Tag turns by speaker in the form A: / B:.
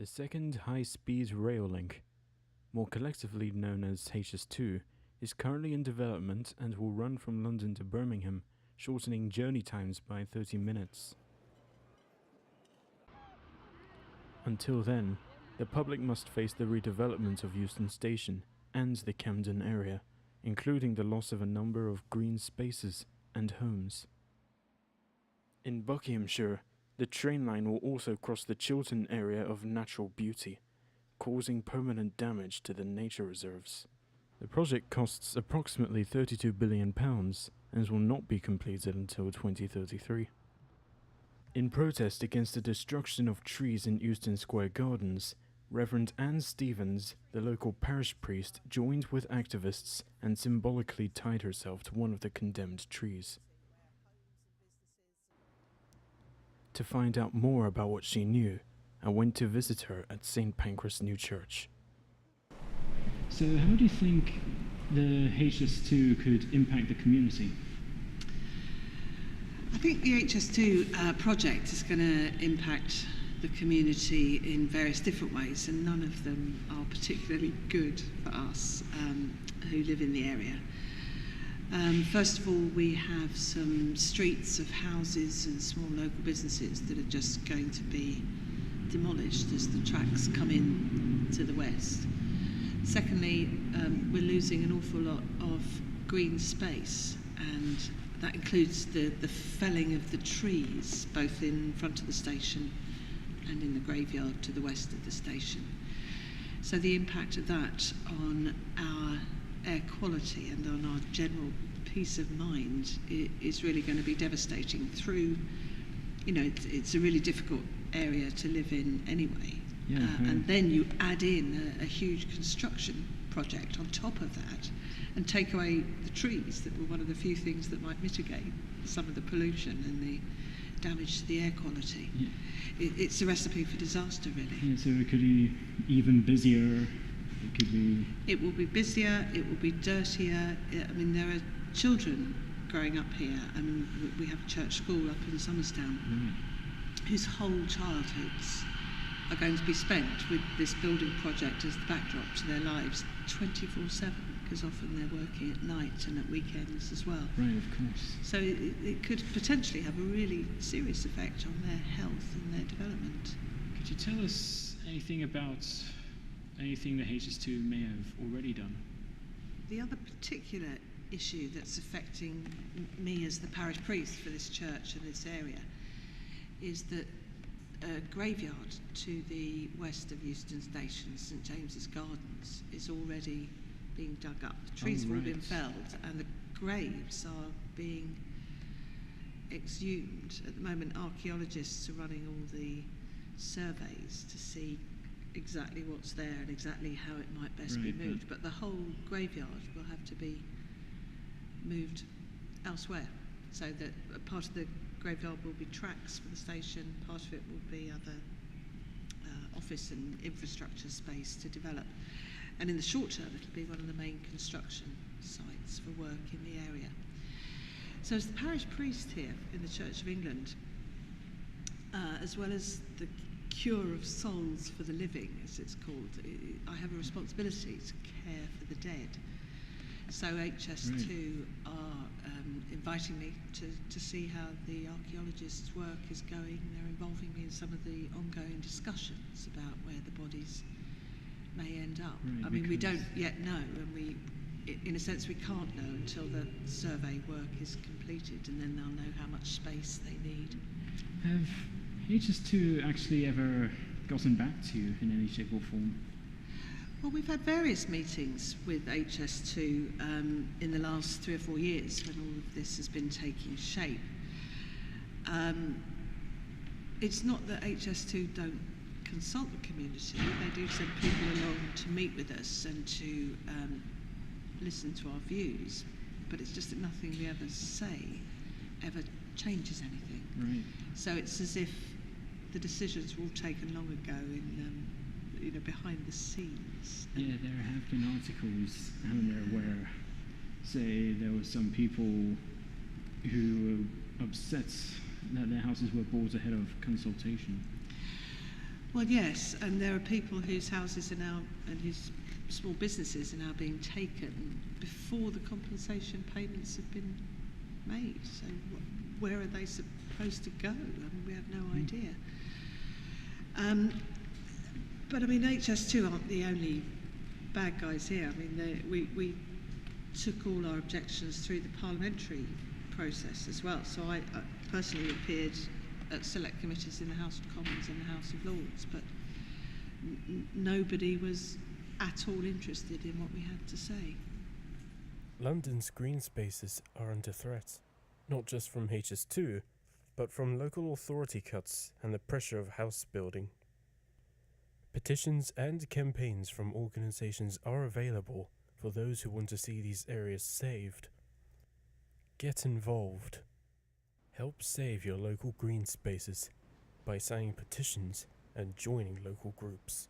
A: The second high-speed rail link, more collectively known as HS2, is currently in development and will run from London to Birmingham, shortening journey times by 30 minutes. Until then, the public must face the redevelopment of Euston Station and the Camden area, including the loss of a number of green spaces and homes. In Buckinghamshire, the train line will also cross the Chiltern area of natural beauty, causing permanent damage to the nature reserves. The project costs approximately £32 billion and will not be completed until 2033. In protest against the destruction of trees in Euston Square Gardens, Reverend Anne Stevens, the local parish priest, joined with activists and symbolically tied herself to one of the condemned trees. To find out more about what she knew, I went to visit her at St. Pancras New Church.
B: So how do you think the HS2 could impact the community?
C: I think the HS2 project is going to impact the community in various different ways, and none of them are particularly good for us who live in the area. First of all, we have some streets of houses and small local businesses that are just going to be demolished as the tracks come in to the west. Secondly, we're losing an awful lot of green space, and that includes the felling of the trees, both in front of the station and in the graveyard to the west of the station. So the impact of that on our air quality and on our general peace of mind is really going to be devastating through, it's a really difficult area to live in anyway.
B: Yeah,
C: and then you add in a huge construction project on top of that and take away the trees that were one of the few things that might mitigate some of the pollution and the damage to the air quality.
B: Yeah.
C: It's a recipe for disaster, really.
B: Yeah, so it could be even busier.
C: It will be busier, it will be dirtier. I mean, there are children growing up here. I mean, we have a church school up in Somerstown whose whole childhoods are going to be spent with this building project as the backdrop to their lives 24/7, because often they're working at night and at weekends as well.
B: Right, of course.
C: So it could potentially have a really serious effect on their health and their development.
B: Could you tell us anything about anything the HS2 may have already done?
C: The other particular issue that's affecting me as the parish priest for this church and this area is that a graveyard to the west of Euston Station, St James's Gardens, is already being dug up. The trees have all been felled and the graves are being exhumed. At the moment, archaeologists are running all the surveys to see exactly what's there and exactly how it might best be moved. But the whole graveyard will have to be moved elsewhere, so that a part of the graveyard will be tracks for the station, part of it will be other office and infrastructure space to develop. And in the short term, it'll be one of the main construction sites for work in the area. So as the parish priest here in the Church of England, as well as the cure of souls for the living, as it's called, I have a responsibility to care for the dead. So HS2 are inviting me to see how the archaeologists' work is going. They're involving me in some of the ongoing discussions about where the bodies may end up.
B: Right,
C: I mean, we don't yet know, and in a sense we can't know until the survey work is completed, and then they'll know how much space they need.
B: Have HS2 actually ever gotten back to you in any shape or form?
C: Well, we've had various meetings with HS2 in the last 3 or 4 years when all of this has been taking shape. It's not that HS2 don't consult the community. They do send people along to meet with us and to listen to our views, but it's just that nothing we ever say ever changes anything.
B: Right.
C: So it's as if the decisions were all taken long ago in behind the scenes.
B: Yeah, there have been articles, haven't there, where, say, there were some people who were upset that their houses were bought ahead of consultation.
C: Well, yes, and there are people whose houses are now, and whose small businesses are now being taken before the compensation payments have been made. So where are they supposed to go? I mean, we have no idea. But I mean, HS2 aren't the only bad guys here. I mean, we took all our objections through the parliamentary process as well. So I personally appeared at select committees in the House of Commons and the House of Lords, but nobody was at all interested in what we had to say.
D: London's green spaces are under threat, not just from HS2, but from local authority cuts and the pressure of house building. Petitions and campaigns from organisations are available for those who want to see these areas saved. Get involved. Help save your local green spaces by signing petitions and joining local groups.